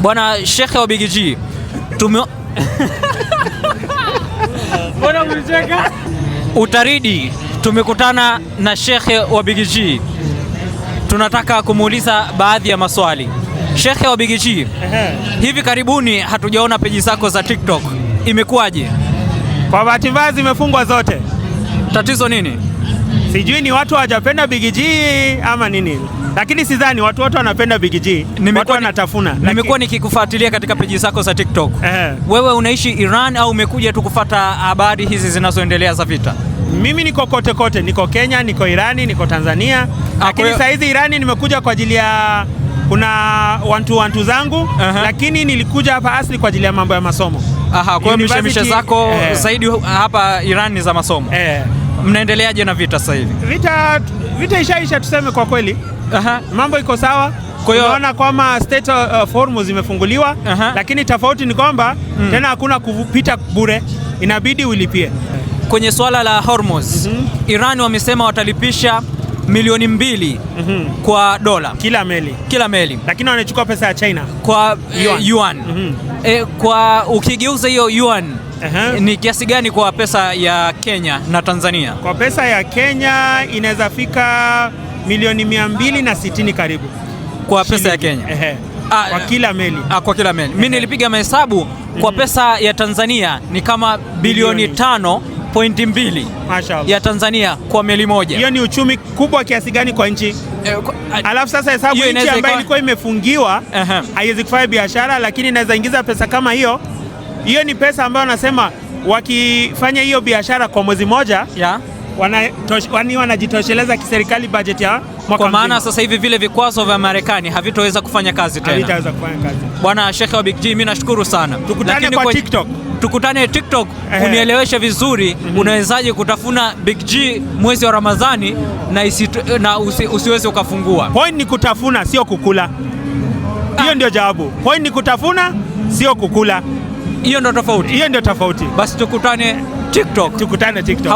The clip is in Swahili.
Bwana Shekhe wa Big G, Bwana mcheka. Utaridi, tumekutana na Shekhe wa Big G. Tunataka kumuuliza baadhi ya maswali. Shekhe wa Big G, hivi karibuni hatujaona peji zako za TikTok. Imekuwaje? Kwa bahati mbaya zimefungwa zote. Tatizo nini? Sijui ni watu hawajapenda Big G ama nini. Lakini sidhani watu wote wanapenda Big G. Watu wanatafuna. Nimekuwa nikikufuatilia katika peji zako za TikTok. Wewe unaishi Iran au umekuja tu kufuata habari hizi zinazoendelea za vita? Mimi niko kote kote, niko Kenya, niko Irani, niko Tanzania. Lakini saa hizi Irani nimekuja kwa ajili ya kuna wantu zangu, lakini nilikuja hapa asili kwa ajili ya mambo ya masomo. Kwa hiyo mishemishe zako zaidi hapa Iran ni za masomo. Mnaendeleaje na vita sasa hivi? Vita ishaisha tuseme kwa kweli. Mambo iko sawa. Kwa hiyo unaona kwamba State of Hormuz imefunguliwa, lakini tofauti ni kwamba tena hakuna kupita bure, inabidi ulipie. Kwenye swala la Hormuz, Iran wamesema watalipisha milioni 2 kwa dola kila meli, lakini wanachukua pesa ya China kwa yuan. Kwa ukigeuza hiyo yuan ni kiasi gani kwa pesa ya Kenya na Tanzania? Kwa pesa ya Kenya inaweza fika milioni 260 karibu kwa pesa ya Kenya. Kwa kila meli. Kwa kila meli. Mimi nilipiga mahesabu kwa pesa ya Tanzania ni kama bilioni 5.2 ya Tanzania kwa meli moja. Hiyo ni uchumi kubwa kiasi gani kwa nchi? Alafu sasa hesabu nchi ambayo ilikuwa imefungiwa haiwezi kufanya biashara, lakini inaweza ingiza pesa kama hiyo. Hiyo ni pesa ambayo wanasema wakifanya hiyo biashara kwa mwezi moja wanajitosheleza kiserikali budget ya mwaka. Kwa maana sasa hivi vile vikwazo vya Marekani havitoweza kufanya kazi tena. Havitaweza kufanya kazi. Bwana Shekhe wa Big G, mimi nashukuru sana. Tukutane kwa TikTok. Tukutane TikTok, unieleweshe vizuri unawezaje kutafuna Big G mwezi wa Ramadhani na usiweze ukafungua. Point ni kutafuna, sio kukula. Hiyo ndio jawabu. Point ni kutafuna, sio kukula. Hiyo ndio tofauti. Hiyo ndio tofauti. Basi tukutane TikTok. Tukutane TikTok.